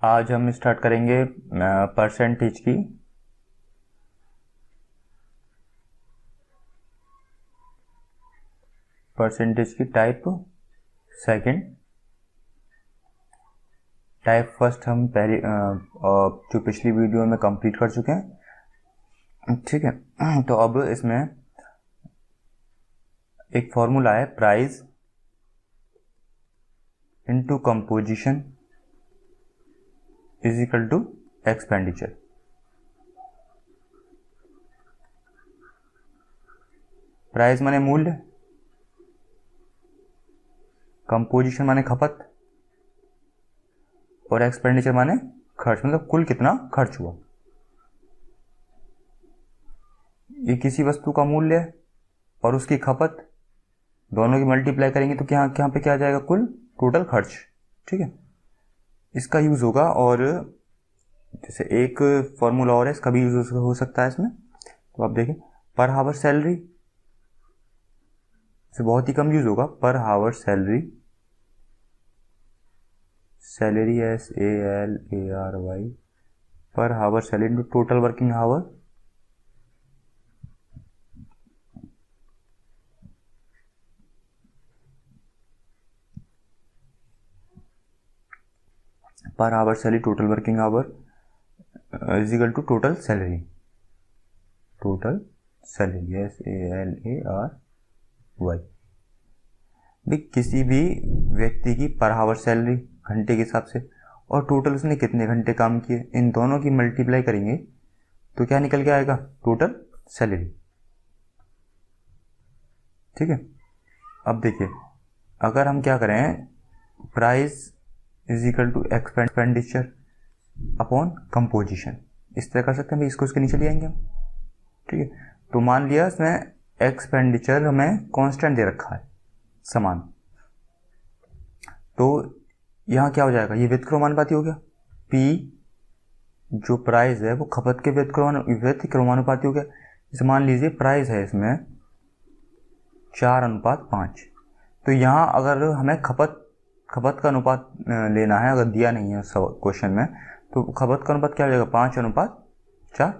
आज हम स्टार्ट करेंगे परसेंटेज की। परसेंटेज की टाइप सेकंड, टाइप फर्स्ट हम पहले जो पिछली वीडियो में कंप्लीट कर चुके हैं। ठीक है, तो अब इसमें एक फॉर्मूला है price into composition is equal to expenditure. Price माने मूल्य, कंपोजिशन माने खपत, और एक्सपेंडिचर माने खर्च, मतलब कुल कितना खर्च हुआ। ये किसी वस्तु का मूल्य और उसकी खपत दोनों की मल्टीप्लाई करेंगे तो क्या पे क्या आ जाएगा, कुल टोटल खर्च। ठीक है, इसका यूज होगा। और जैसे एक फॉर्मूला और है, इसका भी यूज हो सकता है इसमें। तो आप देखें, पर हावर सैलरी से बहुत ही कम यूज होगा। पर hour salary, salary SALARY, per hour salary into total working hour, per hour salary total working hour is equal to total salary. Total salary SALARY। भी किसी भी व्यक्ति की पर आवर सैलरी घंटे के हिसाब से, और टोटल उसने कितने घंटे काम किए, इन दोनों की मल्टीप्लाई करेंगे तो क्या निकल के आएगा, टोटल सैलरी। ठीक है, अब देखिए, अगर हम क्या करें, price is equal to expenditure upon composition, इस तरह कर सकते हैं भाई। इसको इसके नीचे ले आएंगे हम। ठीक है, तो मान लिया इसमें एक्सपेंडिचर हमें कांस्टेंट दे रखा है, समान। तो यहाँ क्या हो जाएगा, ये व्यतिक्रमानुपाती हो गया। P जो प्राइस है वो खपत के व्यतिक्रमानुपाती हो गया। जैसे मान लीजिए प्राइस है इसमें 4:5। तो यहाँ अगर हमें खपत का अनुपात लेना है, अगर दिया नहीं है क्वेश्चन में, तो खपत का अनुपात क्या हो जाएगा, 5:4।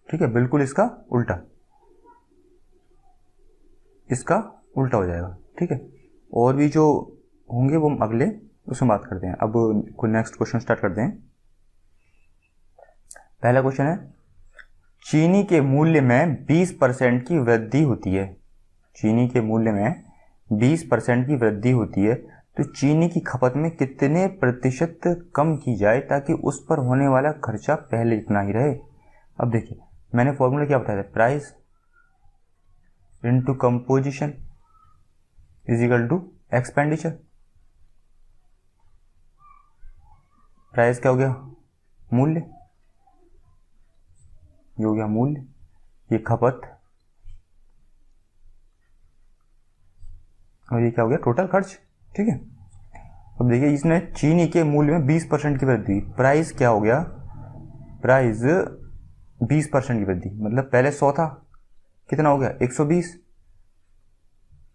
ठीक है, बिल्कुल इसका उल्टा, इसका उल्टा हो जाएगा। ठीक है, और भी जो होंगे वो अगले उसमें बात करते हैं। अब कोई नेक्स्ट क्वेश्चन स्टार्ट करते हैं। पहला क्वेश्चन है, चीनी के मूल्य में 20% की वृद्धि होती है। चीनी के मूल्य में 20% की वृद्धि होती है, तो चीनी की खपत में कितने प्रतिशत कम की जाए ताकि उस पर होने वाला खर्चा पहले इतना ही रहे। अब देखिए, मैंने फॉर्मूला क्या बताया था, price into composition is equal to expenditure. Price क्या हो गया, मूल्य, ये हो गया मूल्य, ये खपत, और ये क्या हो गया, टोटल खर्च। ठीक है, अब देखिए, इसने चीनी के मूल्य में 20% की वृद्धि, प्राइस क्या हो गया, प्राइस 20% की वृद्धि, मतलब पहले 100 था, कितना हो गया, 120।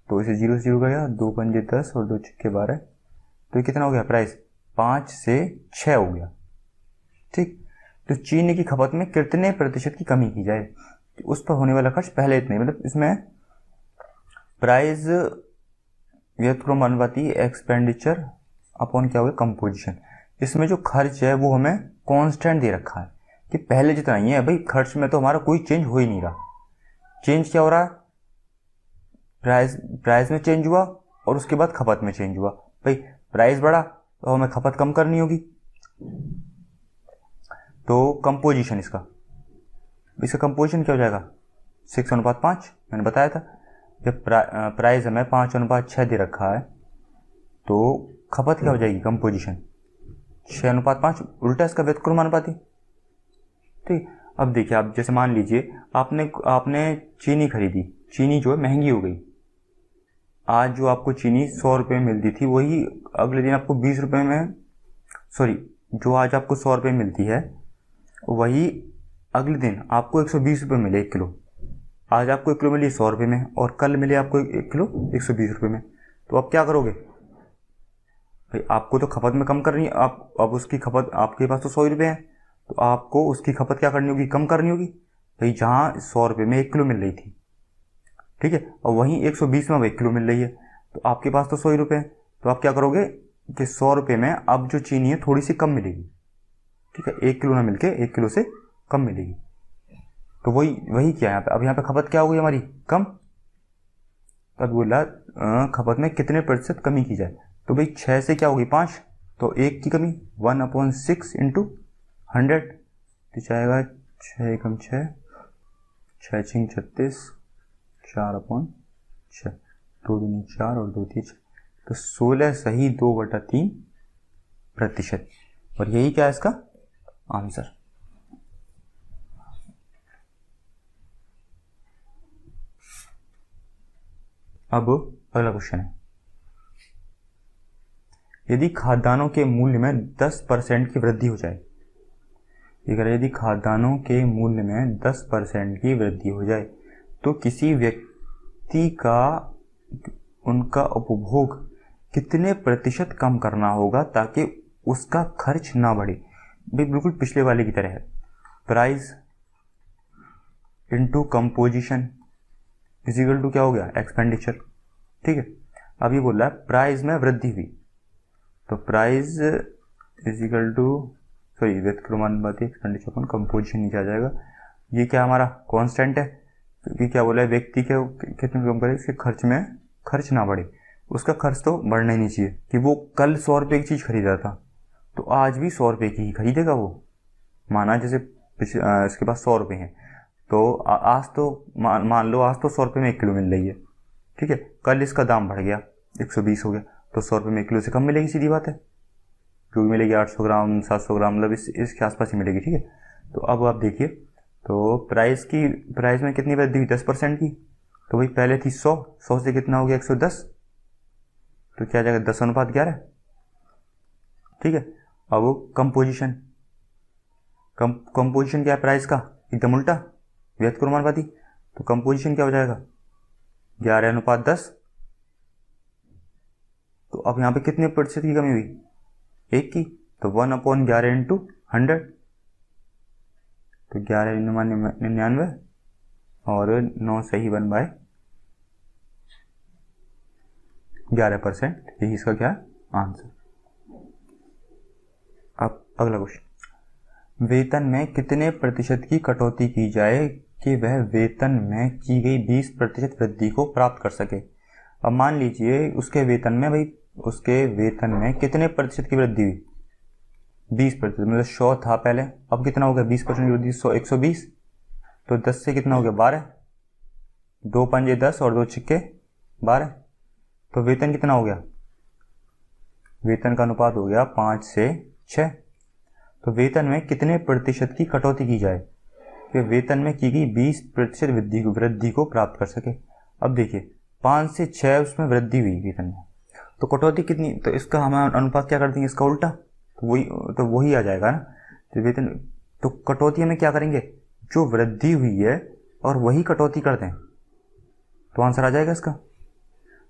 तो इसे 0 से 0 गया, 2 पंजे 10 और 2 छक्के 12, तो ये कितना हो गया, प्राइस 5 से 6 हो गया। ठीक, तो चीनी की खपत में कितने प्रतिशत की कमी की जाए, तो उस पर होने वाला खर्च पहले इतने, मतलब इसमें प्राइस व्यतिक्रमानुपाती एक्सपेंडिचर अपॉन क्या हो गया, कंपोजिशन। इसमें जो खर्च है वो हमें कांस्टेंट दे रखा है कि पहले जितना ही है भाई, खर्च में तो हमारा कोई चेंज हो ही नहीं रहा। चेंज क्या हो रहा है, प्राइस में चेंज हुआ और उसके बाद खपत में चेंज हुआ। भाई प्राइस बढ़ा तो हमें खपत कम करनी होगी, तो कंपोजिशन इसका कंपोजिशन क्या हो जाएगा, 6:5। मैंने बताया था, जब प्राइस हमें 5:6 दे रखा है, तो खपत क्या हो जाएगी, कंपोजिशन 6:5, उल्टा इसका व्यतिक्रमानुपाती। ठीक, अब देखिए, आप जैसे मान लीजिए आपने चीनी खरीदी, चीनी जो है महंगी हो गई। आज जो आपको चीनी 100 रुपये में मिलती थी, वही अगले दिन आपको 20 रुपये में, सॉरी, जो आज आपको 100 रुपये मिलती है, वही अगले दिन आपको 120 रुपये मिले 1 किलो। आज आपको 1 किलो मिली 100 रुपये में, और कल मिले आपको 1 किलो 120 रुपये में। तो आप क्या करोगे, भाई आपको तो खपत में कम करनी है, आप अब उसकी खपत, आपके पास तो 100 रुपये हैं, तो आपको उसकी खपत क्या करनी होगी, कम करनी होगी। भाई जहाँ 100 रुपये में 1 किलो मिल रही थी, ठीक है, और वहीं 120 में अब 1 किलो मिल रही है, तो आपके पास तो 100 रुपये हैं, तो आप क्या करोगे कि 100 रुपये में अब जो चीनी है थोड़ी सी कम मिलेगी, ठीक है, 1 किलो ना मिलके 1 किलो से कम मिलेगी। तो वही वही क्या है यहाँ पे, अब यहाँ पे खपत क्या होगी हमारी, कम। तब बोला खपत में कितने प्रतिशत कमी की जाए, तो भाई 6 से क्या होगी 5, तो 1 की कमी 1/6 इंटू 100, तो जाएगा 6 एकम 6, 6 छिंग 36, 4/6, 2 दूनी 4 और 2 3 6, तो 16 सही 2/3%। और यही क्या है इसका आंसर। अब अगला क्वेश्चन है, यदि खाद्यान्नों के मूल्य में 10% की वृद्धि हो जाए, यदि खाद्यान्नों के मूल्य में 10% की वृद्धि हो जाए तो किसी व्यक्ति का उनका उपभोग कितने प्रतिशत कम करना होगा ताकि उसका खर्च ना बढ़े। भाई बिल्कुल पिछले वाले की तरह है, price into composition is equal to क्या हो गया, एक्सपेंडिचर, ठीक है। अब ये बोल रहा है प्राइस में वृद्धि हुई, तो प्राइस इजिकल टू सॉरी व्यक्तिक्रमानुपाती एक्सपेंडिचर अपॉन कंपोजिशन नीचे आ जाएगा। ये क्या हमारा कांस्टेंट है, क्योंकि क्या बोला है व्यक्ति के कितने कम करे, इसके खर्च में खर्च ना बढ़े। उसका खर्च तो बढ़ना ही नहीं चाहिए, कि वो कल 100 रुपये की चीज़ खरीद रहा था तो आज भी 100 रुपये की ही खरीदेगा वो। माना जैसे इसके पास 100 रुपये हैं, तो आज तो मान लो आज तो 100 रुपये में 1 किलो मिल रही है, ठीक है, कल इसका दाम बढ़ गया 120 हो गया, तो 100 रुपये में 1 किलो से कम मिलेगी, सीधी बात है, जो भी मिलेगी 800 ग्राम 700 ग्राम, मतलब इसके आसपास ही मिलेगी, ठीक है। तो अब आप देखिए, तो प्राइस में कितनी वृद्धि हुई, 10% की, तो भाई पहले थी 100 से कितना हो गया 110, तो क्या जाएगा 10/11, ठीक है। अब कंपोजिशन क्या है प्राइस का, एकदम उल्टा व्यक्तिक्रमानुपाती, तो कंपोजिशन क्या हो जाएगा 11/10, तो अब यहाँ पे कितने प्रतिशत की कमी हुई, 1 की, तो 1/11 इंटू 100, तो 11×99 और 9 सही 1/11%, यही इसका क्या आंसर। अब अगला क्वेश्चन, वेतन में कितने प्रतिशत की कटौती की जाए कि वह वेतन में की गई 20% वृद्धि को प्राप्त कर सके। अब मान लीजिए उसके वेतन में कितने प्रतिशत की वृद्धि हुई, 20%, मतलब 100 था पहले, अब कितना हो गया 20% की वृद्धि, 120, तो 10 से कितना हो गया 12, 2 पंजे 10 और 2 छिक्के 12, तो वेतन कितना हो गया, वेतन का अनुपात हो गया 5 से 6। तो वेतन में कितने प्रतिशत की कटौती की जाए कि वेतन में की गई 20% वृद्धि को प्राप्त कर सके। अब देखिए 5 से 6 उसमें वृद्धि हुई वेतन में, तो कटौती कितनी, तो इसका हम अनुपात क्या कर देंगे, इसका उल्टा, तो वही आ जाएगा ना, तो वेतन, तो कटौती में क्या करेंगे, जो वृद्धि हुई है और वही कटौती कर दें, तो आंसर आ जाएगा इसका।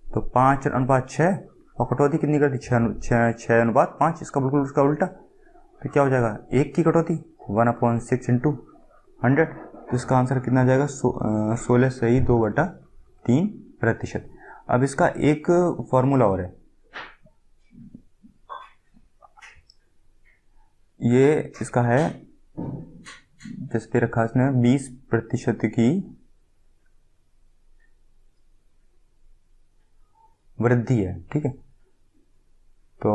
तो 5/6 और कटौती कितनी कर दी, 6/5, इसका बिल्कुल उसका उल्टा, तो क्या हो जाएगा 1 की कटौती 1/6 इंटू 100, तो इसका आंसर कितना जाएगा 16 सही 2/3%। अब इसका एक फॉर्मूला और है, ये इसका है जैसे दे रखा इसने 20% की वृद्धि है, ठीक है, तो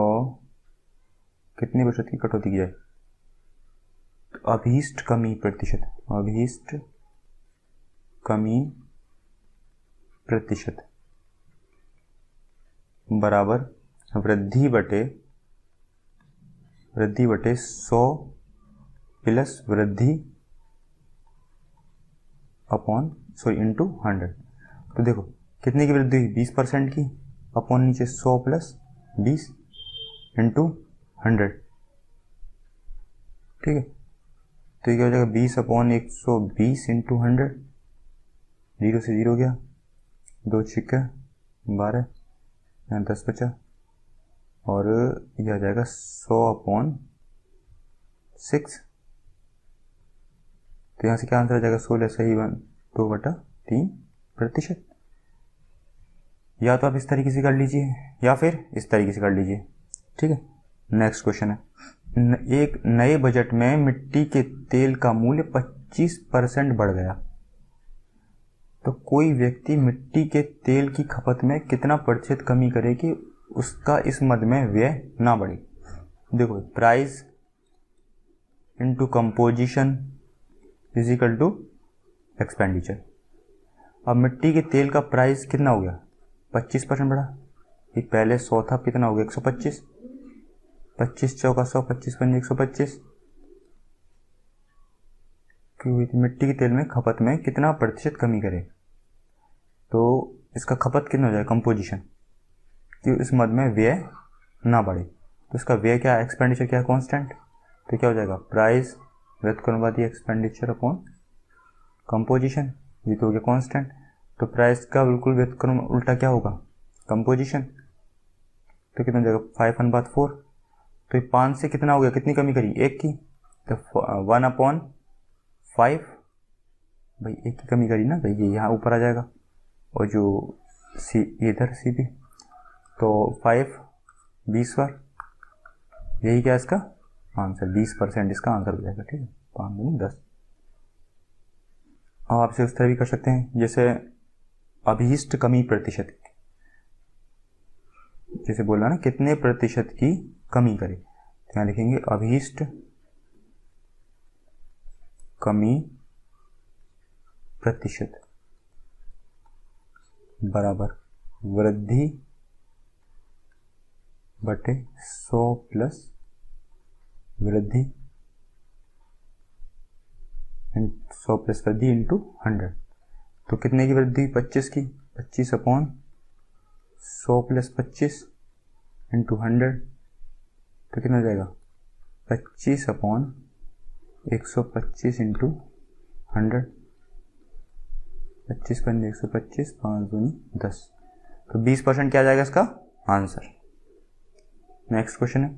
कितने प्रतिशत की कटौती की जाए, तो अभीष्ट कमी प्रतिशत बराबर वृद्धि बटे 100 प्लस वृद्धि इंटू 100। तो देखो कितने की वृद्धि हुई, 20% की, अपॉन नीचे 100 प्लस 20 इंटू 100, ठीक है, तो ये क्या हो जाएगा 20/120 इंटू 100, 0 से 0 गया, 2 छिक्के 12, यहाँ 10 बचा, और यह आ जाएगा 100/6। तो यहाँ से क्या आंसर आ जाएगा, 16/2/3%। या तो आप इस तरीके से कर लीजिए या फिर इस तरीके से कर लीजिए, ठीक है। नेक्स्ट क्वेश्चन है, एक नए बजट में मिट्टी के तेल का मूल्य 25% बढ़ गया, तो कोई व्यक्ति मिट्टी के तेल की खपत में कितना प्रतिशत कमी करे कि उसका इस मद में व्यय ना बढ़े। देखो, price into composition is equal to expenditure. अब मिट्टी के तेल का प्राइस कितना हो गया, 25% बढ़ा। ये पहले 100 था, कितना हो गया, 125। 25 चौका 100, 25 पंजे 125। क्योंकि मिट्टी के तेल में खपत में कितना प्रतिशत कमी करे, तो इसका खपत कितना हो जाएगा, कंपोजिशन, कि इस मद में व्यय ना बढ़े। तो इसका व्यय क्या है, एक्सपेंडिचर क्या है, कांस्टेंट। तो क्या हो जाएगा, प्राइस व्युत्क्रमानुपाती एक्सपेंडिचर अपॉन कंपोजिशन, ये तो हो गया कांस्टेंट। तो प्राइस का बिल्कुल व्युत्क्रम उल्टा क्या होगा, कंपोजिशन। तो कितना हो जाएगा, 5/4। तो 5 से कितना हो गया, कितनी कमी करी, 1 की। तो 1/5, भाई 1 की कमी करी ना, तो ये यहाँ ऊपर आ जाएगा, और जो सी इधर सी भी, तो 5 20 बार, यही क्या इसका आंसर, 20% इसका आंसर हो जाएगा, ठीक है। 5 दूनी 10। अब आपसे उस तरह भी कर सकते हैं, जैसे अभीष्ट कमी प्रतिशत, जैसे बोला ना कितने प्रतिशत की कमी करे, तो यहाँ लिखेंगे अभीष्ट कमी प्रतिशत बराबर वृद्धि बटे 100 प्लस वृद्धि 100 प्लस वृद्धि इंटू 100। तो कितने की वृद्धि, 25 की, 25/100 प्लस 25 इंटू 100। तो कितना हो जाएगा, 25/125 इंटू 100। 25 पंजे 125, 5 दूनी 10। तो 20% क्या आ जाएगा इसका आंसर। नेक्स्ट क्वेश्चन है,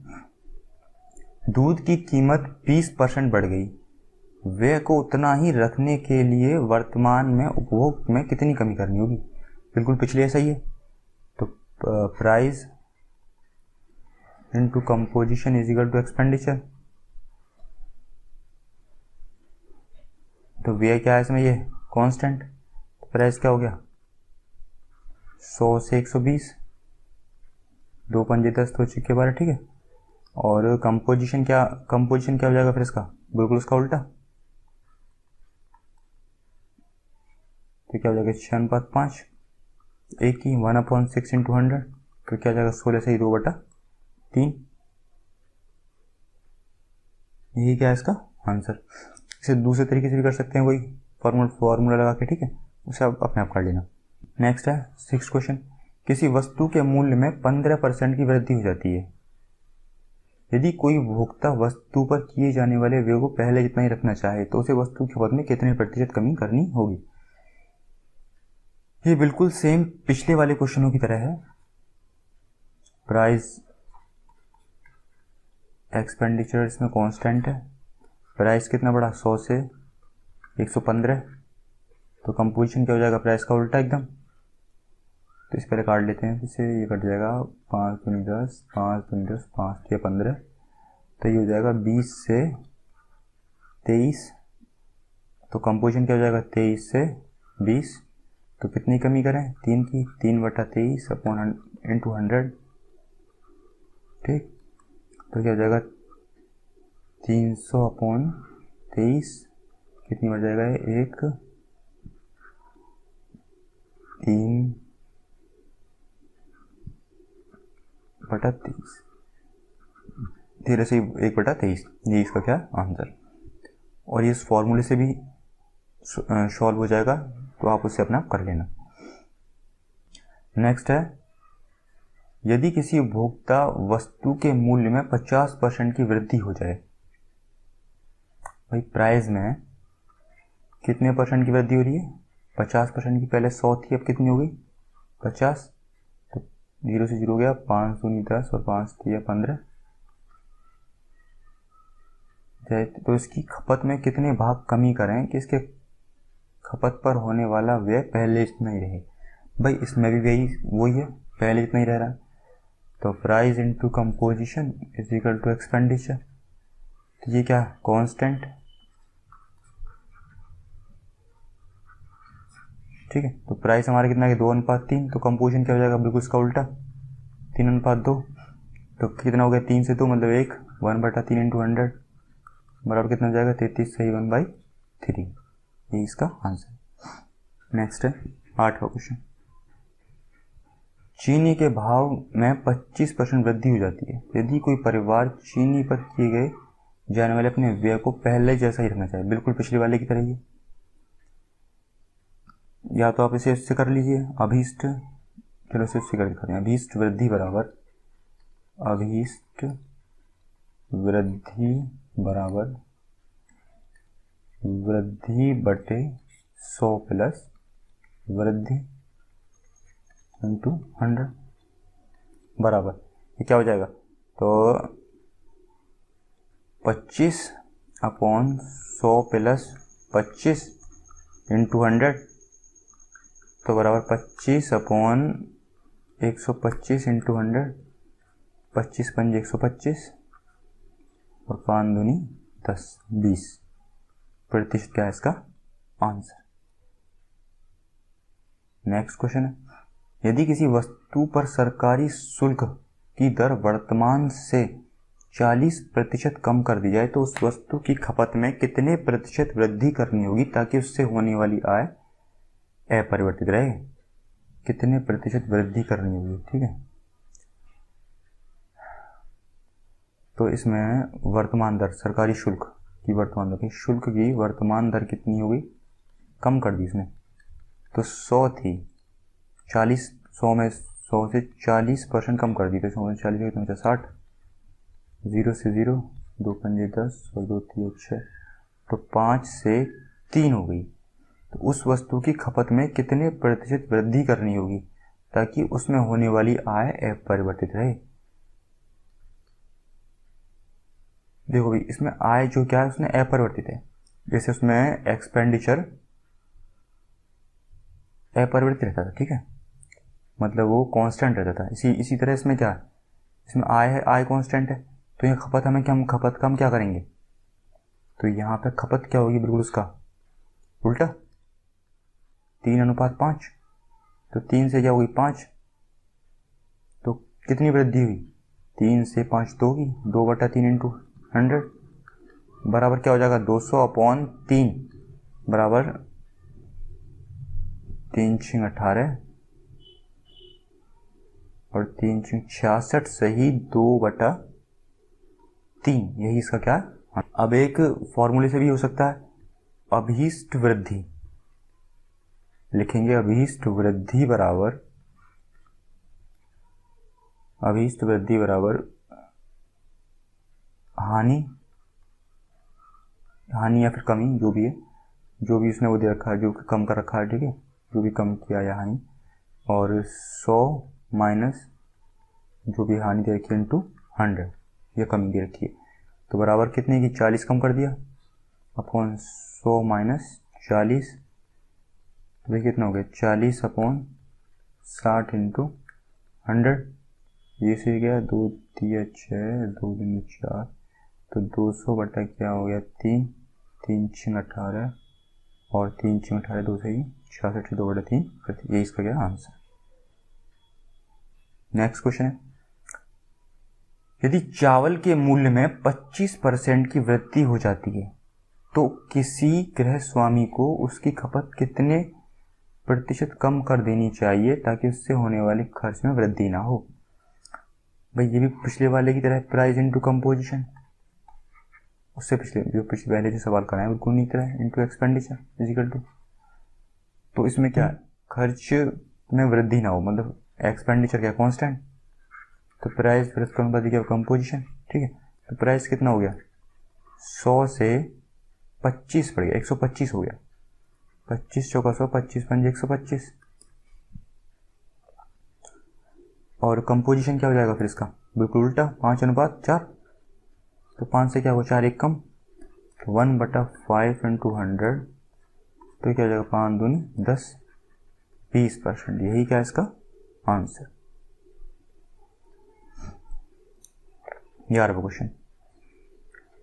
दूध की कीमत 20% बढ़ गई, व्यय को उतना ही रखने के लिए वर्तमान में उपभोग में कितनी कमी करनी होगी। बिल्कुल पिछले ऐसा ही है। तो price into composition is equal to expenditure. तो व्यय क्या है इसमें, ये कांस्टेंट। प्राइस क्या हो गया, 100 से 120, 2 पंजे 10, तो चिक्के 12, ठीक है। और कंपोजिशन क्या हो जाएगा फिर इसका, बिल्कुल उसका उल्टा। तो क्या हो जाएगा, 6/5, 1 की 1/6 इंटू 100। तो क्या हो जाएगा, 16 से ही 2/3। यही क्या है इसका आंसर। इसे दूसरे तरीके से भी कर सकते हैं, कोई फॉर्मूला लगा के, ठीक है, उसे आप अपने आप कर लेना। नेक्स्ट है 6th क्वेश्चन, किसी वस्तु के मूल्य में 15% की वृद्धि हो जाती है, यदि कोई उपभोक्ता वस्तु पर किए जाने वाले व्यय को पहले जितना ही रखना चाहे तो उसे वस्तु की खपत में कितने प्रतिशत कमी करनी होगी। ये बिल्कुल सेम पिछले वाले क्वेश्चनों की तरह है। प्राइस एक्सपेंडिचर इसमें कांस्टेंट है, प्राइस कितना बढ़ा, 100 से 115। तो कंपोजिशन क्या हो जाएगा, प्राइस का उल्टा एकदम। तो इस पहले काट लेते हैं, इससे ये कट जाएगा, 5 दूनी 10, 5 दूनी 10, 5 के 15। तो ये हो जाएगा 20 से 23। तो कंपोजिशन क्या हो जाएगा, 23 से 20। तो कितनी कमी करें, 3 की, 3/23 अपॉन इंटू 100, ठीक। तो क्या हो जाएगा, 300/23, कितनी बढ़ जाएगा, 1 3/23, 13 से 1/23, ये इसका क्या आंसर। और ये इस फॉर्मूले से भी सॉल्व हो जाएगा, तो आप उससे अपना कर लेना। नेक्स्ट है, यदि किसी उपभोक्ता वस्तु के मूल्य में 50% की वृद्धि हो जाए, भाई प्राइस में कितने परसेंट की वृद्धि हो रही है, 50% की। पहले 100 थी, अब कितनी हो गई, 50। तो 0 से 0 गया, 5 दूनी 10 और 5 3 15। तो इसकी खपत में कितने भाग कमी करें कि इसके खपत पर होने वाला व्यय पहले जितना ही रहे। भाई इसमें भी वही है, पहले जितना ही रह रहा है। तो price into composition is equal to expenditure. तो ये क्या कांस्टेंट, ठीक है। तो प्राइस हमारा कितना है 2:3, तो कंपोजिशन क्या हो जाएगा बिल्कुल इसका उल्टा 3:2। तो कितना हो गया 3 से 2 मतलब 1, 1/3 इंटू 100 बराबर कितना हो जाएगा 33 सही 1/3। ये इसका आंसर। नेक्स्ट है 8वां क्वेश्चन। चीनी के भाव में 25% वृद्धि हो जाती है यदि कोई परिवार चीनी पर किए गए जाने वाले अपने व्यय को पहले जैसा ही रखना चाहिए, बिल्कुल पिछले वाले की तरह ही। या तो आप इसे इससे कर लीजिए अभीष्ट, चलो इसे इससे कर दिखाते हैं। अभीष्ट वृद्धि बराबर अभीष्ट वृद्धि बराबर वृद्धि बटे 100 प्लस वृद्धि इंटू 100 बराबर ये क्या हो जाएगा, तो 25/100 प्लस 25 इंटू 100 तो बराबर 25/125 इंटू 100, 25 पंजे 125 और 5 दूनी 10 20 प्रतिशत क्या है इसका आंसर। नेक्स्ट क्वेश्चन है, यदि किसी वस्तु पर सरकारी शुल्क की दर वर्तमान से 40% कम कर दी जाए तो उस वस्तु की खपत में कितने प्रतिशत वृद्धि करनी होगी ताकि उससे होने वाली आय अपरिवर्तित रहे। कितने प्रतिशत वृद्धि करनी होगी, ठीक है। तो इसमें वर्तमान दर सरकारी शुल्क की वर्तमान दर, शुल्क की वर्तमान दर कितनी होगी, कम कर दी इसने। तो 100 थी, 40 100 में 100 से 40% कम कर दी, तो 100 में 40 कितना बचा 60, 0 से 0 2 पंजे 10 और 2 3 6, तो 5 से 3 हो गई। तो उस वस्तु की खपत में कितने प्रतिशत वृद्धि करनी होगी ताकि उसमें होने वाली आय अपरिवर्तित रहे। देखो भाई इसमें आय जो क्या है उसमें अपरिवर्तित है, जैसे उसमें एक्सपेंडिचर अपरिवर्तित रहता था, ठीक है, मतलब वो कांस्टेंट रहता था। इसी तरह इसमें क्या है, इसमें आय है, आय कांस्टेंट है, तो ये खपत हमें क्या, हम खपत का हम क्या करेंगे, तो यहाँ पे खपत क्या होगी बिल्कुल उसका उल्टा 3:5। तो 3 से क्या होगी 5, तो कितनी वृद्धि हुई 3 से 5 2 की 2/3 इंटू 100 बराबर क्या हो जाएगा 200/3 बराबर 3 6 18 और 3 6 66 सही 2/3। यही इसका क्या है। अब एक फॉर्मूले से भी हो सकता है, अभीष्ट वृद्धि लिखेंगे, अभीष्ट वृद्धि बराबर हानि या फिर कमी, जो भी है, जो भी उसने वो दे रखा है, जो कम कर रखा है, ठीक है, जो भी कम किया या हानि, और 100 माइनस जो भी हानि दे रखी है इंटू 100 ये कमी दे रखी है, तो बराबर कितने की 40 कम कर दिया अपॉन 100 माइनस 40, तो देखिए कितना हो गया 40/60 इंटू 100, ये से गया 2 3 6 2 3 4, तो 200 बटा क्या हो गया 3 3 6 18 और 3 6 18 2 से ही 66 2/3, ये इसका क्या आंसर। नेक्स्ट क्वेश्चन है, यदि चावल के मूल्य में 25% की वृद्धि हो जाती है तो किसी गृह स्वामी को उसकी खपत कितने प्रतिशत कम कर देनी चाहिए ताकि उससे होने वाले खर्च में वृद्धि ना हो। भाई ये भी पिछले वाले की तरह प्राइस इनटू कंपोजिशन, उससे पिछले पहले जो सवाल कराए बिल्कुल नहीं तरह इनटू एक्सपेंडिचर इजिकल टू, तो इसमें क्या खर्च में वृद्धि ना हो, मतलब एक्सपेंडिचर क्या कांस्टेंट, तो प्राइस फिर उसका अनुपात क्या कंपोजिशन, ठीक है। तो प्राइस कितना हो गया 100 से 25 पड़ गया 125 हो गया, 25 चौका 100 25 पंजे 125, और कंपोजिशन क्या हो जाएगा फिर इसका, बिल्कुल उल्टा, 5:4। तो 5 से क्या होगा, 4 एक कम, 1/5 × 100, तो क्या हो जाएगा, 5 दूनी 10, 20%। यही क्या है इसका आंसर। 11वां क्वेश्चन,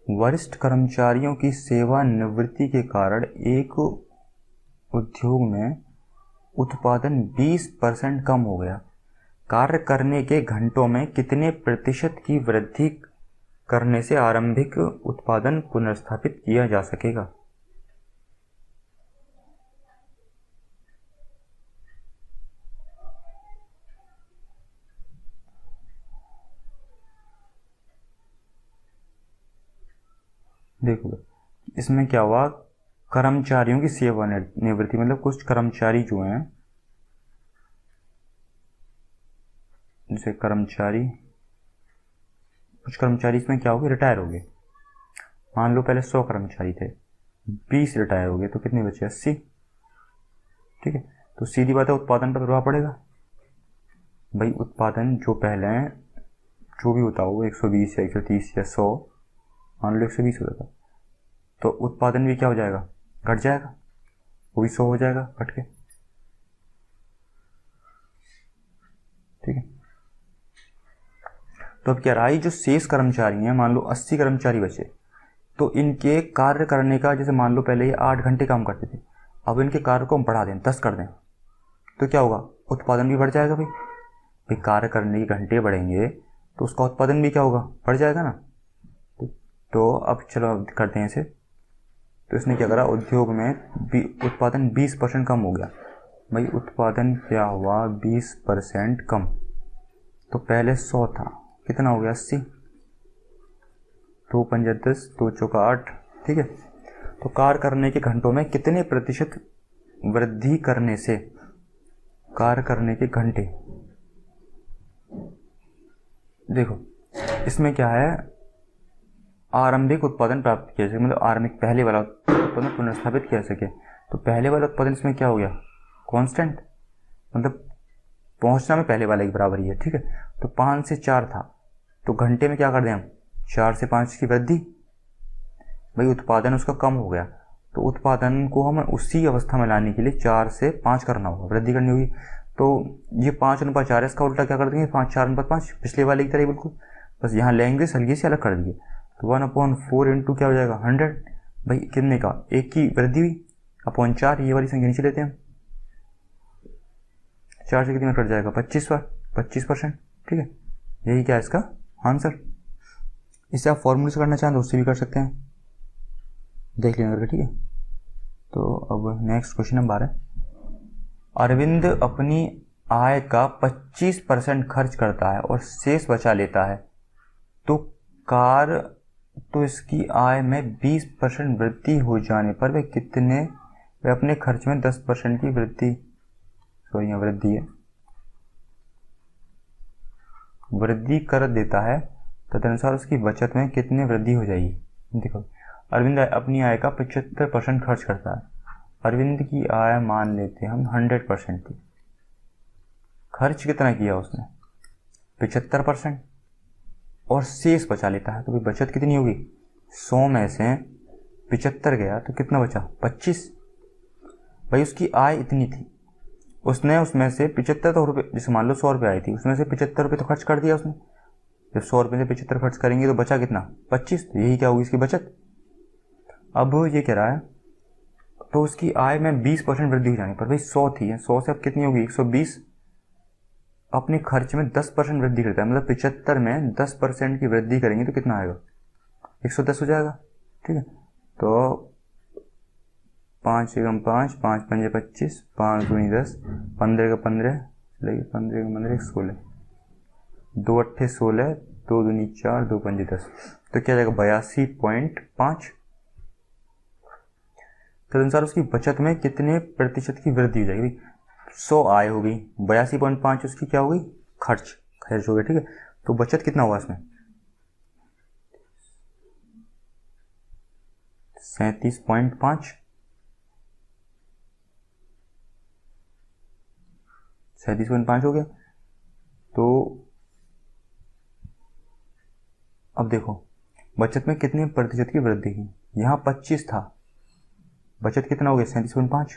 वरिष्ठ कर्मचारियों की सेवानिवृत्ति के कारण एक उद्योग में उत्पादन 20% कम हो गया। कार्य करने के घंटों में कितने प्रतिशत की वृद्धि करने से आरंभिक उत्पादन पुनर्स्थापित किया जा सकेगा। देखो इसमें क्या हुआ, कर्मचारियों की सेवानिवृत्ति मतलब कुछ कर्मचारी जो हैं, जैसे कुछ कर्मचारी इसमें क्या हो गए, रिटायर हो गए। मान लो पहले 100 कर्मचारी थे, 20 रिटायर हो गए, तो कितने बचे, 80। ठीक है, तो सीधी बात है उत्पादन पर प्रभाव पड़ेगा। भाई उत्पादन जो पहले जो भी होता हो 120 या 130 या 100, मान लो 120 होता था, तो उत्पादन भी क्या हो जाएगा, घट जाएगा, वो भी 100 हो जाएगा घट के। ठीक है, तो अब क्या रहा, जो शेष कर्मचारी हैं, मान लो 80 कर्मचारी बचे, तो इनके कार्य करने का, जैसे मान लो पहले ये 8 घंटे काम करते थे, अब इनके कार्य को हम बढ़ा दें, 10 कर दें, तो क्या होगा, उत्पादन भी बढ़ जाएगा। भाई कार्य करने के घंटे बढ़ेंगे तो उसका उत्पादन भी क्या होगा, बढ़ जाएगा ना। तो अब चलो अब करते हैं इसे। तो इसने क्या करा, उद्योग में उत्पादन 20% कम हो गया। भाई उत्पादन क्या हुआ, 20% कम। तो पहले 100 था, कितना हो गया, 80। 2 पंजा 10, 2 चौका 8। ठीक है, तो कार्य करने के घंटों में कितने प्रतिशत वृद्धि करने से, कार्य करने के घंटे, देखो इसमें क्या है, आरंभिक उत्पादन प्राप्त किया सके, मतलब आरंभिक पहले वाला उत्पादन पुनर्स्थापित किया सके। तो पहले वाला उत्पादन इसमें क्या हो गया, कांस्टेंट, मतलब पहुंचना में पहले वाले के बराबर ही है। ठीक है, तो 5 से 4 था, तो घंटे में क्या कर दें हम, 4 से 5 की वृद्धि। भाई उत्पादन उसका कम हो गया, तो उत्पादन को हम उसी अवस्था में लाने के लिए 4 से 5 करना होगा, वृद्धि करनी होगी। तो ये 5:4, इसका उल्टा क्या कर देंगे, 5:4:5, पिछले वाले की तरह बिल्कुल, बस यहाँ लैंग्वेज हल्की से अलग कर दिए। तो 1/4 इंटू क्या हो जाएगा, 100। भाई कितने का, एक की वृद्धि हुई, अपॉन 4, ये वाली संख्या नीचे लेते हैं हम, 4 से कितने में कट जाएगा, 25%। ठीक है, यही क्या है इसका आंसर। इसे आप फॉर्मूले से करना चाहें तो उससे भी कर सकते हैं, देख लेना करके। ठीक है, तो अब नेक्स्ट क्वेश्चन नंबर 12 है, अरविंद अपनी आय का 25% खर्च करता है और शेष बचा लेता है, तो इसकी आय में 20% वृद्धि हो जाने पर वह अपने खर्च में 10% की वृद्धि कर देता है, तदनुसार उसकी बचत में कितनी वृद्धि हो जाएगी। देखो अरविंद अपनी आय का 75% खर्च करता है, अरविंद की आय मान लेते हैं हम 100% की, खर्च कितना किया उसने, 75%, और शेष बचा लेता है, तो भाई बचत कितनी होगी, 100 में से 75 गया तो कितना बचा, 25। भाई उसकी आय इतनी थी, उसने उसमें से 75 रुपये, जैसे मान लो 100 रुपये आई थी, उसमें से 75 रुपये तो खर्च कर दिया उसने। जब 100 रुपये से 75 खर्च करेंगे तो बचा कितना, 25, तो यही क्या होगी इसकी बचत। अब ये कह रहा है, तो उसकी आय में 20% वृद्धि हो जाने पर, भाई 100 थी, 100 से अब कितनी होगी, 120, अपने खर्च में 10% वृद्धि करता है, मतलब 75 में 10% की वृद्धि करेंगे तो कितना आएगा, 110 हो जाएगा। ठीक है, तो 5 एकम 5, 5 पंजे 25, 5 दूनी 10, 15 का 15, 15 का 15 16, 2 अट्ठे 16, 2 दूनी 4, 2 पंजे 10, तो क्या जाएगा 82.5। तदनुसार उसकी बचत में कितने प्रतिशत की वृद्धि हो जाएगी, 100 आय हो गई, 82.5 उसकी क्या हो गई, खर्च हो गया। ठीक है, तो बचत कितना हुआ इसमें, 37.5, 37.5 हो गया। तो अब देखो बचत में कितने प्रतिशत की वृद्धि की, यहाँ 25 था, बचत कितना हो गया 37.5,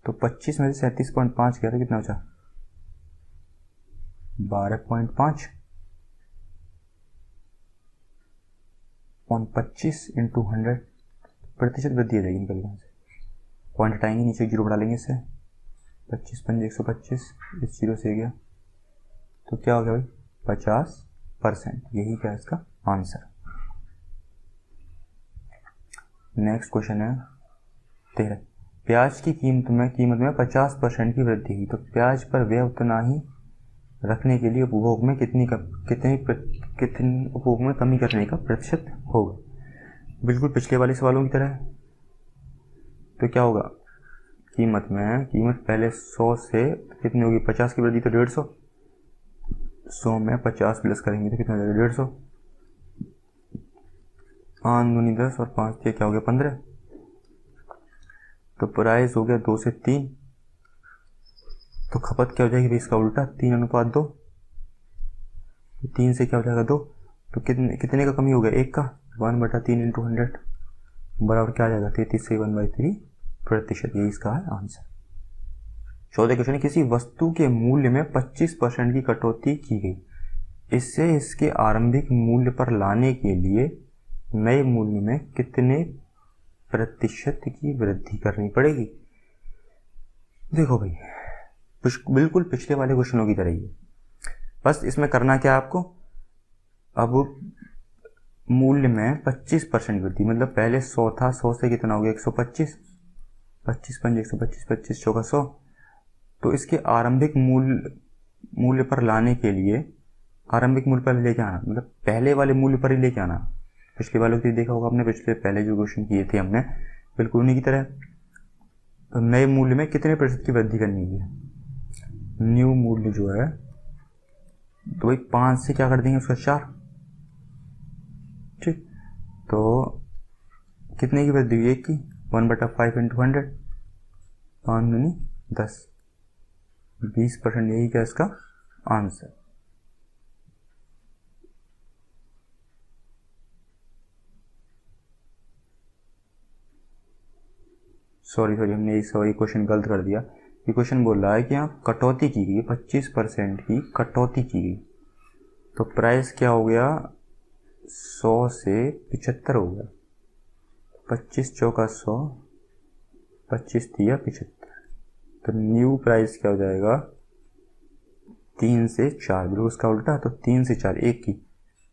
तो 25 में से 37.5 किया तो कितना बचा 12.5 25 इंटू 100 प्रतिशत वृद्धि आ जाएगी निकल यहाँ से, पॉइंट हटाएंगे नीचे जीरो बढ़ा लेंगे इससे, 25 पंजे 125, इस जीरो से गया तो क्या हो गया भाई 50%, यही क्या है इसका आंसर। नेक्स्ट क्वेश्चन है 13, प्याज की कीमत में 50% की वृद्धि हुई, तो प्याज पर व्यय उतना ही रखने के लिए उपभोग में कितनी उपभोग में कमी करने का प्रतिशत होगा, बिल्कुल पिछले वाले सवालों की तरह। तो क्या होगा कीमत पहले 100 से कितनी होगी 50 की वृद्धि तो 150, 100 में 50 प्लस करेंगे तो कितना हो जाएगा 150, 5 दूनी 10 और 5 के क्या हो गया 15, तो प्राइस हो गया 2 से 3, तो खपत क्या हो जाएगी भाई इसका उल्टा 3:2, तो 3 से क्या हो जाएगा 2, तो कितने का कमी हो गया 1 का, 1/3 इंटू 100 बराबर क्या आ जाएगा 33 से 1/3%, यही इसका है आंसर। 14 क्वेश्चन, किसी वस्तु के मूल्य में 25% की कटौती की गई, इससे इसके आरंभिक मूल्य पर लाने के लिए नए मूल्य में कितने प्रतिशत की वृद्धि करनी पड़ेगी। देखो भाई बिल्कुल पिछले वाले क्वेश्चनों की तरह ही है, बस इसमें करना क्या है आपको, अब मूल्य में 25% वृद्धि, मतलब पहले 100 था, 100 से कितना हो गया 125, 25 पंजे 125, 25 चौका 100, तो इसके आरंभिक मूल्य पर लाने के लिए आरंभिक मूल्य पर लेके आना, मतलब पहले वाले मूल्य पर ही लेके आना। पिछले वालों की देखा होगा आपने, पहले जो क्वेश्चन किए थे हमने बिल्कुल उन्हीं की तरह। तो नए मूल्य में कितने प्रतिशत की वृद्धि करनी है, न्यू मूल्य जो है तो भाई 5 से क्या कर देंगे उसका 4, ठीक, तो कितने की वृद्धि हुई 1 की, 1/5 इंटू 100, 5 दूनी 10, 20%, यही क्या इसका आंसर। सॉरी हमने इस क्वेश्चन गलत कर दिया, ये क्वेश्चन बोल रहा है कि यहाँ कटौती की गई 25% की कटौती की गई, तो प्राइस क्या हो गया 100 से 75 हो गया, 25 चौका 100, 25 दिया 75, तो न्यू प्राइस क्या हो जाएगा 3 से 4, बिल्कुल उसका उल्टा, तो 3 से 4 1 की,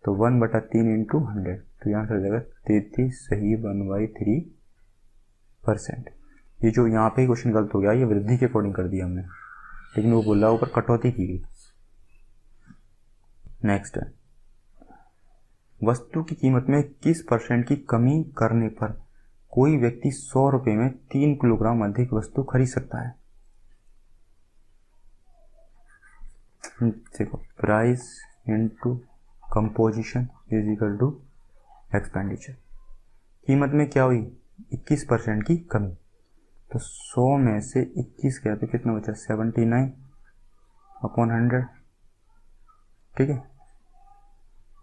तो 1/3 इंटू 100, तो यहाँ से हो जाएगा 33 सही 1/3%। ये जो यहाँ पे क्वेश्चन गलत हो गया, ये वृद्धि के अकॉर्डिंग कर दिया हमने, लेकिन वो बोल रहा ऊपर कटौती की गई। नेक्स्ट है, वस्तु की कीमत में 21% की कमी करने पर कोई व्यक्ति 100 रुपये में 3 किलोग्राम अधिक वस्तु खरीद सकता है। देखो price into composition is equal to expenditure, कीमत में क्या हुई 21% की कमी, तो 100 में से 21 गया तो कितना बचा 79/100, ठीक है,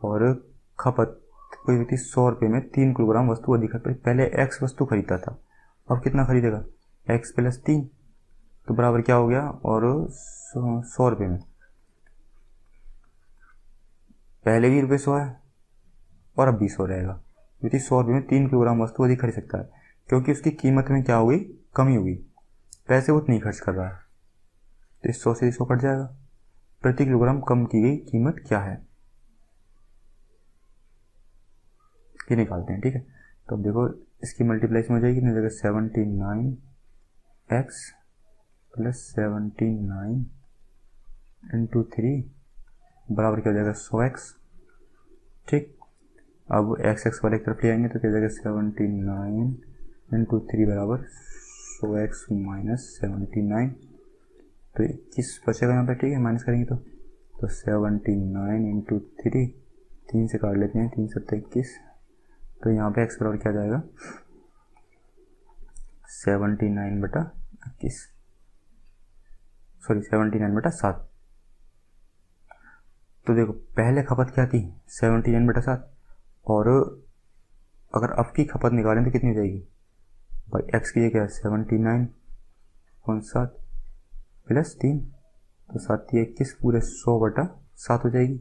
और खपत कोई व्यक्ति 100 रुपये में 3 किलोग्राम वस्तु अधिक, पहले x वस्तु खरीदता था, अब कितना खरीदेगा x + 3, तो बराबर क्या हो गया, और 100 रुपये में पहले भी रुपये 100 है और अब भी 100 रहेगा, व्यक्ति 100 रुपये में 3 किलोग्राम वस्तु अधिक खरीद सकता है, क्योंकि उसकी कीमत में क्या होगी कमी होगी, पैसे वो नहीं खर्च कर रहा है, तो इस 100 से 100 कट जाएगा, प्रति किलोग्राम कम की गई कीमत क्या है ये निकालते हैं, ठीक है। तो अब देखो इसकी मल्टीप्लाई हो जाएगी, जगह 79x + 79 इंटू 3 बराबर क्या हो जाएगा 100x, ठीक, अब x वाले तरफ ले आएंगे तो क्या हो जाएगा 79 इंटू 3 बराबर 100x - 79, तो 21 बचेगा यहाँ पे, ठीक है, माइनस करेंगे तो 79 इंटू 3, 3 से काट लेते हैं, 3 × 7 = 21, तो यहाँ पे x बराबर क्या जाएगा 79/21, सॉरी 79/7, तो देखो पहले खपत क्या थी 79/7, और अगर अब की खपत निकालें तो कितनी हो जाएगी भाई, एक्स की जगह 79/7 प्लस 3, तो 7×3 = 21 पूरे 100/7 हो जाएगी।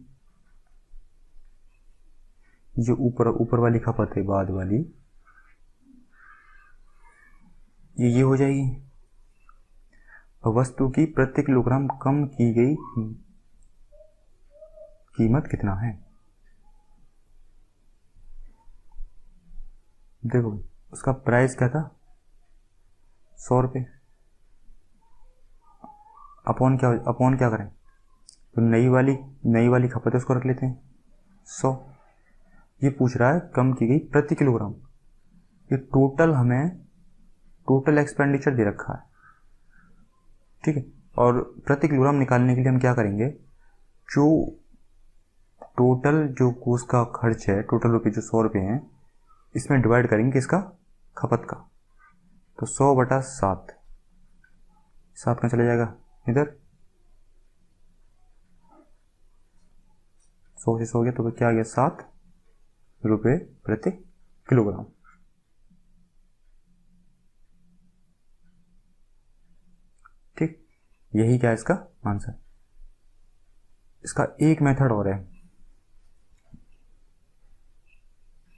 जो ऊपर वाली खपत है बाद वाली, ये हो जाएगी। वस्तु की प्रति किलोग्राम कम की गई कीमत कितना है। देखो उसका प्राइस क्या था 100 रुपये, अपॉन क्या करें, तो नई वाली खपत उसको रख लेते हैं 100। ये पूछ रहा है कम की गई प्रति किलोग्राम, ये टोटल एक्सपेंडिचर दे रखा है, ठीक है। और प्रति किलोग्राम निकालने के लिए हम क्या करेंगे, जो कोर्स का खर्च है, टोटल रुपये जो 100 रुपये हैं, इसमें डिवाइड करेंगे किसका, खपत का। तो 100/7, 7 में चला जाएगा इधर, 100 से 100 गया तो क्या आ गया 7 रुपये प्रति किलोग्राम। ठीक, यही क्या है इसका आंसर। इसका एक मेथड और है,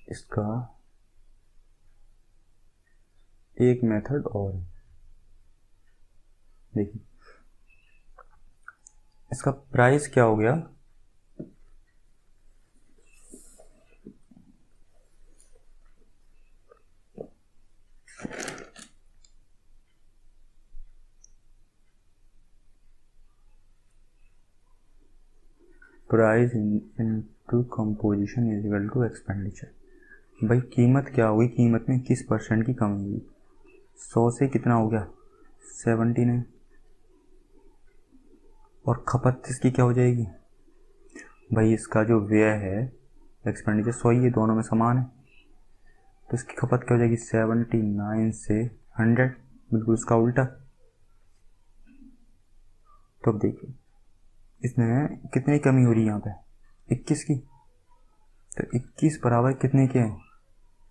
इसका एक मेथड और है, देखिए इसका प्राइस क्या हो गया, price into composition is equal to expenditure. भाई कीमत क्या होगी, कीमत में किस % की कमी होगी। 100 से कितना हो गया 79, और खपत इसकी क्या हो जाएगी भाई, इसका जो व्यय है एक्सपेंडिचर 100 ही है, दोनों में समान है, तो इसकी खपत क्या हो जाएगी 79 से 100, बिल्कुल इसका उल्टा। तो अब देखिए इसमें कितनी कमी हो रही है यहाँ पे 21 की, तो 21 बराबर कितने के हैं,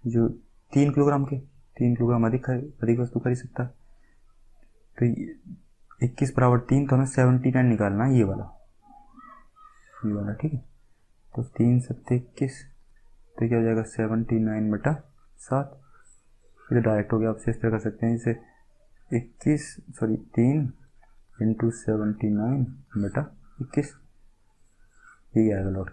जो 3 किलोग्राम के, 3 किलोग्राम अधिक वस्तु खरीद सकता है, तो 21 बराबर 3, तो हमें 79 निकालना है, ये वाला ठीक है। तो 3 7 21, तो क्या हो जाएगा 79/7, ये डायरेक्ट हो गया, आपसे इस तरह कर सकते हैं, जैसे 3 × 79/21, ये आएगा लौट।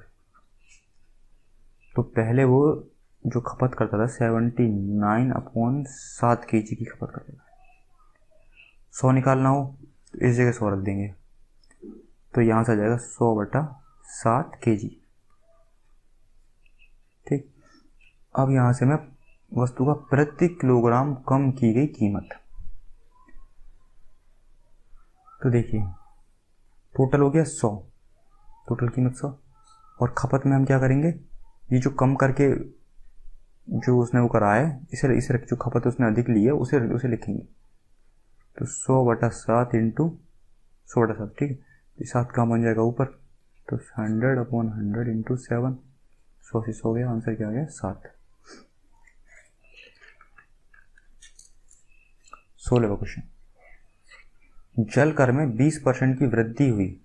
तो पहले वो जो खपत करता था 79/7 kg की खपत करता था, 100 निकालना हो तो इस जगह 100 रख देंगे, तो यहाँ से आ जाएगा 100/7 kg। ठीक, अब यहाँ से मैं वस्तु का प्रति किलोग्राम कम की गई कीमत, तो देखिए टोटल हो गया 100, टोटल कीमत 100, और खपत में हम क्या करेंगे, ये जो कम करके जो उसने वो करा है, इसे जो खपत उसने अधिक ली है उसे लिखेंगे, तो 100/7 × 100/7, ठीक है। 7 कहाँ बन जाएगा ऊपर, तो 100/100 × 7, 100 से 100 गया, आंसर क्या आ गया 7। 16वां क्वेश्चन, जल कर में 20% की वृद्धि हुई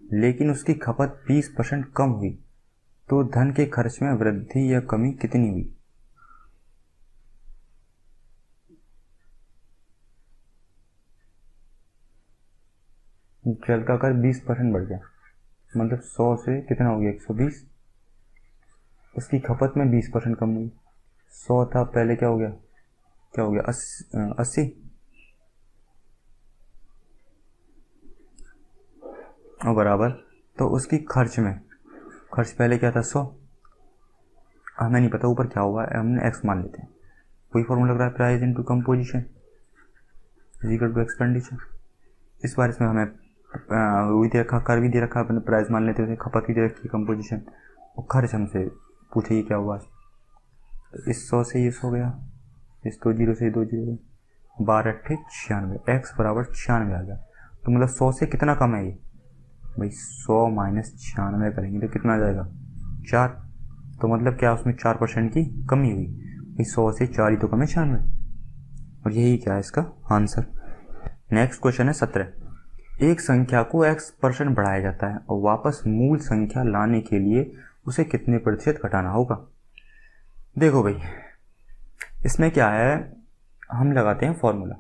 लेकिन उसकी खपत 20% कम हुई, तो धन के खर्च में वृद्धि या कमी कितनी हुई। जल का कर 20% बढ़ गया, मतलब 100 से कितना हो गया 120, उसकी खपत में 20% कम हुई, 100 था पहले, क्या हो गया 80, और बराबर, तो उसकी खर्च पहले क्या था 100, हमें नहीं पता ऊपर क्या हुआ है, हमने x मान लेते हैं, वही फॉर्मूला लग रहा है, price into composition is equal to expenditure. इस बार इसमें हमें वही दे रखा, कर भी दे रखा, अपने प्राइस मान लेते हैं, खपत भी दे रखी, कंपोजिशन, और खर्च हमसे पूछे क्या हुआ, तो इस 100 से ये 100 गया, इस 2 0 से 2 0, 12 × 8 = 96, x बराबर 96 आ गया। तो मतलब 100 से कितना कम है ये भाई 100 माइनस 96 करेंगे तो कितना आ जाएगा 4। तो मतलब क्या उसमें 4% की कमी हुई भाई, 100 से 4 ही तो कम है 96, और यही क्या है इसका आंसर। नेक्स्ट क्वेश्चन है 17। एक संख्या को x% बढ़ाया जाता है और वापस मूल संख्या लाने के लिए उसे कितने प्रतिशत घटाना होगा। देखो भाई इसमें क्या है, हम लगाते हैं फॉर्मूला।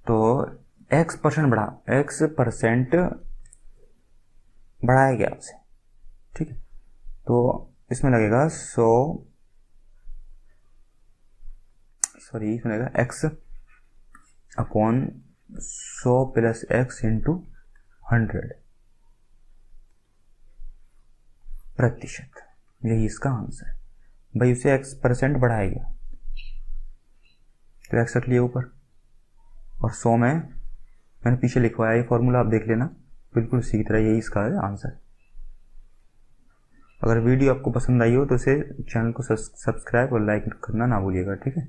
तो x% बढ़ाया गया उसे, ठीक है। तो इसमें लगेगा इसमें लगेगा x upon 100 plus x into 100 प्रतिशत, यही इसका आंसर है। भाई उसे x% बढ़ाया गया तो x रख लिया ऊपर, और 100 में मैंने पीछे लिखवाया, ये फॉर्मूला आप देख लेना, बिल्कुल उसी की तरह यही इसका आंसर। अगर वीडियो आपको पसंद आई हो तो इसे चैनल को सब्सक्राइब और लाइक करना ना भूलिएगा, ठीक है।